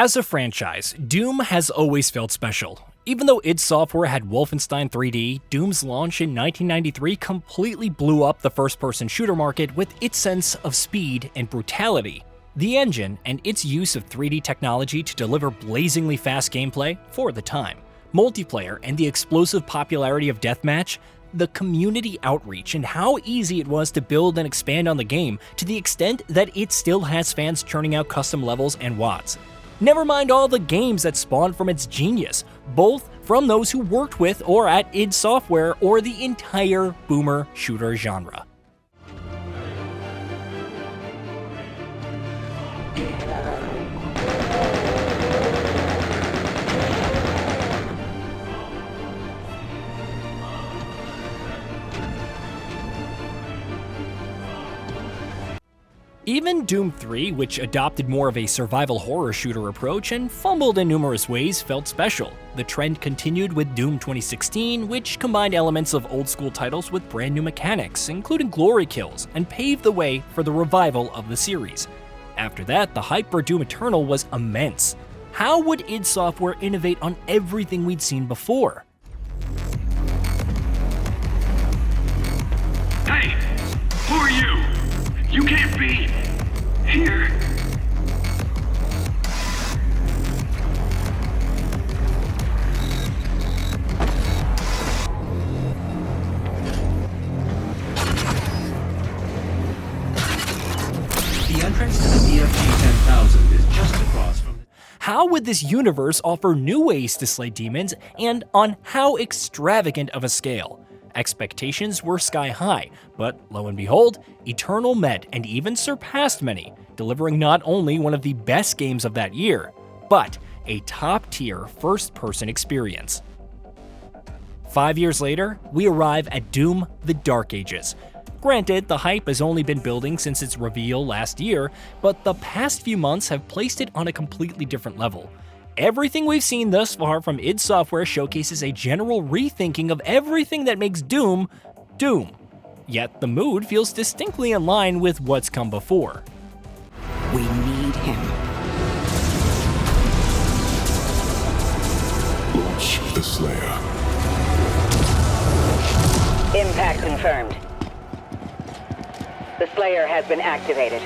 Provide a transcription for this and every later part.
As a franchise, Doom has always felt special. Even though id Software had Wolfenstein 3D, Doom's launch in 1993 completely blew up the first-person shooter market with its sense of speed and brutality. The engine and its use of 3D technology to deliver blazingly fast gameplay for the time, multiplayer, and the explosive popularity of deathmatch, the community outreach and how easy it was to build and expand on the game to the extent that it still has fans churning out custom levels and WODs. Never mind all the games that spawned from its genius, both from those who worked with or at id Software or the entire boomer shooter genre. Even Doom 3, which adopted more of a survival horror shooter approach and fumbled in numerous ways, felt special. The trend continued with Doom 2016, which combined elements of old-school titles with brand new mechanics, including glory kills, and paved the way for the revival of the series. After that, the hype for Doom Eternal was immense. How would id Software innovate on everything we'd seen before? Hey! Who are you? You can't be here. The entrance to the DFG 10,000 is just across from the... How would this universe offer new ways to slay demons, and on how extravagant of a scale? Expectations were sky high, but lo and behold, Eternal met and even surpassed many, delivering not only one of the best games of that year, but a top-tier first-person experience. 5 years later, we arrive at Doom: The Dark Ages. Granted, the hype has only been building since its reveal last year, but the past few months have placed it on a completely different level. Everything we've seen thus far from id Software showcases a general rethinking of everything that makes Doom, Doom. Yet the mood feels distinctly in line with what's come before. We need him. Launch the Slayer. Impact confirmed. The Slayer has been activated.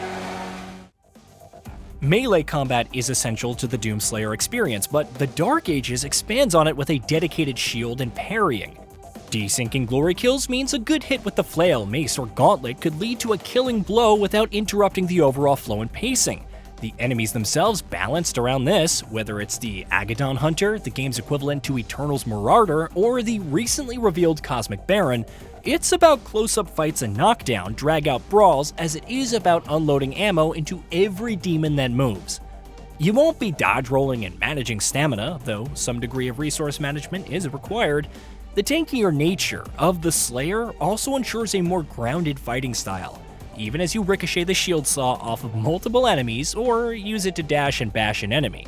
Melee combat is essential to the Doom Slayer experience, but the Dark Ages expands on it with a dedicated shield and parrying. Desyncing glory kills means a good hit with the flail, mace, or gauntlet could lead to a killing blow without interrupting the overall flow and pacing. The enemies themselves balanced around this, whether it's the Agadon Hunter, the game's equivalent to Eternal's Marauder, or the recently revealed Cosmic Baron. It's about close-up fights and knockdown, drag-out brawls, as it is about unloading ammo into every demon that moves. You won't be dodge rolling and managing stamina, though some degree of resource management is required. The tankier nature of the Slayer also ensures a more grounded fighting style, even as you ricochet the shield saw off of multiple enemies or use it to dash and bash an enemy.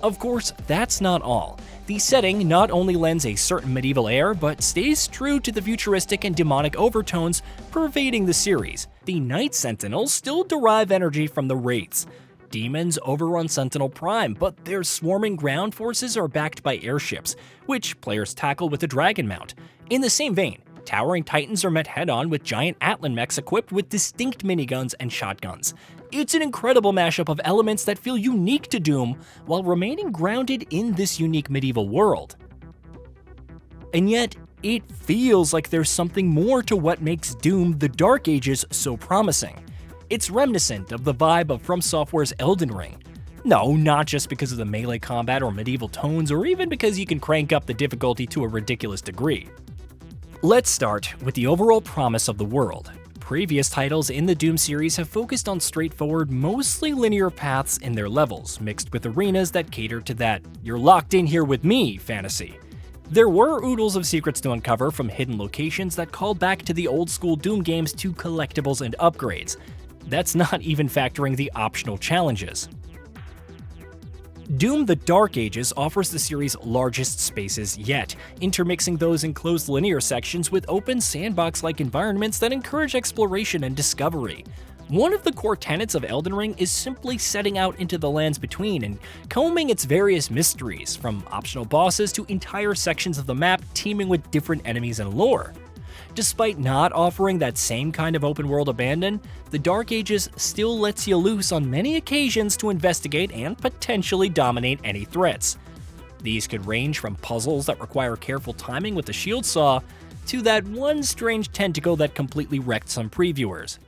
Of course, that's not all. The setting not only lends a certain medieval air, but stays true to the futuristic and demonic overtones pervading the series. The Night Sentinels still derive energy from the Wraiths. Demons overrun Sentinel Prime, but their swarming ground forces are backed by airships, which players tackle with a dragon mount. In the same vein, towering titans are met head-on with giant Atlan mechs equipped with distinct miniguns and shotguns. It's an incredible mashup of elements that feel unique to Doom while remaining grounded in this unique medieval world. And yet, it feels like there's something more to what makes Doom: The Dark Ages so promising. It's reminiscent of the vibe of FromSoftware's Elden Ring. No, not just because of the melee combat or medieval tones, or even because you can crank up the difficulty to a ridiculous degree. Let's start with the overall promise of the world. Previous titles in the Doom series have focused on straightforward, mostly linear paths in their levels, mixed with arenas that cater to that "you're locked in here with me" fantasy. There were oodles of secrets to uncover from hidden locations that called back to the old-school Doom games to collectibles and upgrades. That's not even factoring the optional challenges. Doom: The Dark Ages offers the series' largest spaces yet, intermixing those enclosed linear sections with open sandbox-like environments that encourage exploration and discovery. One of the core tenets of Elden Ring is simply setting out into the lands between and combing its various mysteries, from optional bosses to entire sections of the map teeming with different enemies and lore. Despite not offering that same kind of open world abandon, the Dark Ages still lets you loose on many occasions to investigate and potentially dominate any threats. These could range from puzzles that require careful timing with the shield saw, to that one strange tentacle that completely wrecked some previewers.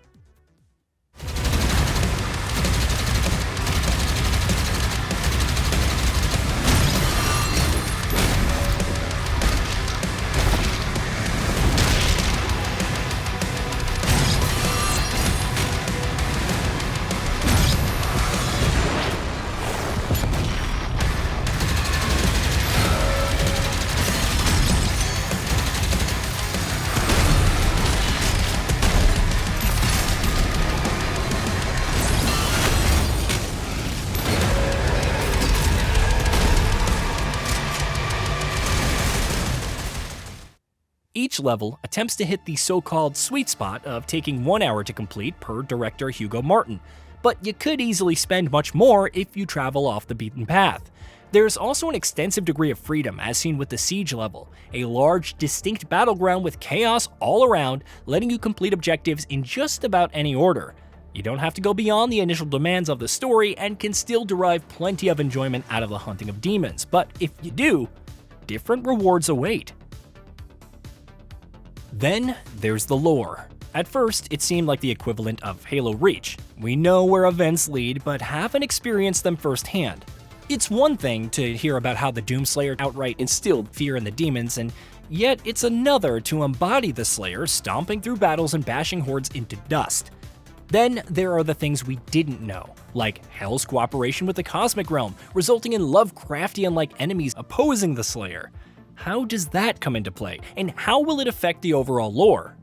Each level attempts to hit the so-called sweet spot of taking 1 hour to complete per director Hugo Martin, but you could easily spend much more if you travel off the beaten path. There's also an extensive degree of freedom as seen with the Siege level, a large, distinct battleground with chaos all around, letting you complete objectives in just about any order. You don't have to go beyond the initial demands of the story and can still derive plenty of enjoyment out of the hunting of demons, but if you do, different rewards await. Then there's the lore. At first, it seemed like the equivalent of Halo Reach. We know where events lead, but haven't experienced them firsthand. It's one thing to hear about how the Doomslayer outright instilled fear in the demons, and yet it's another to embody the Slayer stomping through battles and bashing hordes into dust. Then there are the things we didn't know, like Hell's cooperation with the Cosmic Realm, resulting in Lovecraftian-like enemies opposing the Slayer. How does that come into play, and how will it affect the overall lore?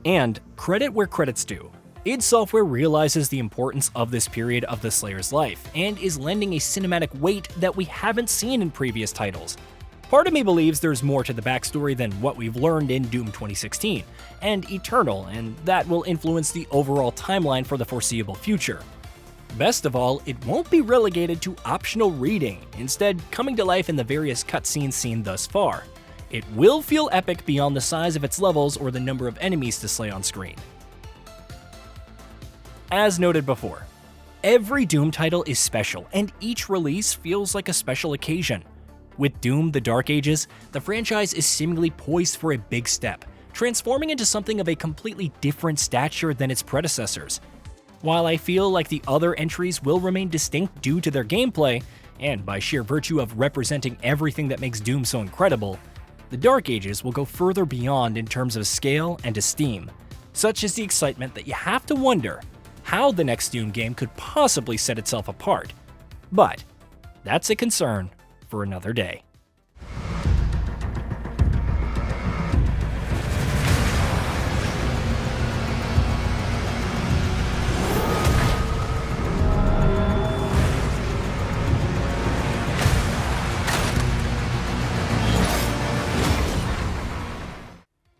And credit where credit's due. id Software realizes the importance of this period of the Slayer's life, and is lending a cinematic weight that we haven't seen in previous titles. Part of me believes there's more to the backstory than what we've learned in Doom 2016, and Eternal, and that will influence the overall timeline for the foreseeable future. Best of all, it won't be relegated to optional reading, instead coming to life in the various cutscenes seen thus far. It will feel epic beyond the size of its levels or the number of enemies to slay on screen. As noted before, every Doom title is special, and each release feels like a special occasion. With Doom: The Dark Ages, the franchise is seemingly poised for a big step, transforming into something of a completely different stature than its predecessors. While I feel like the other entries will remain distinct due to their gameplay, and by sheer virtue of representing everything that makes Doom so incredible, the Dark Ages will go further beyond in terms of scale and esteem. Such is the excitement that you have to wonder how the next Doom game could possibly set itself apart. But that's a concern for another day.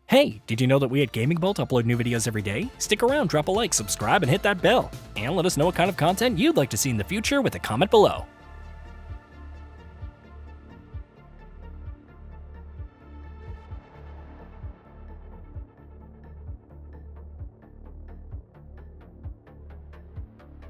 Hey, did you know that we at Gaming Bolt upload new videos every day? Stick around, drop a like, subscribe, and hit that bell. And let us know what kind of content you'd like to see in the future with a comment below.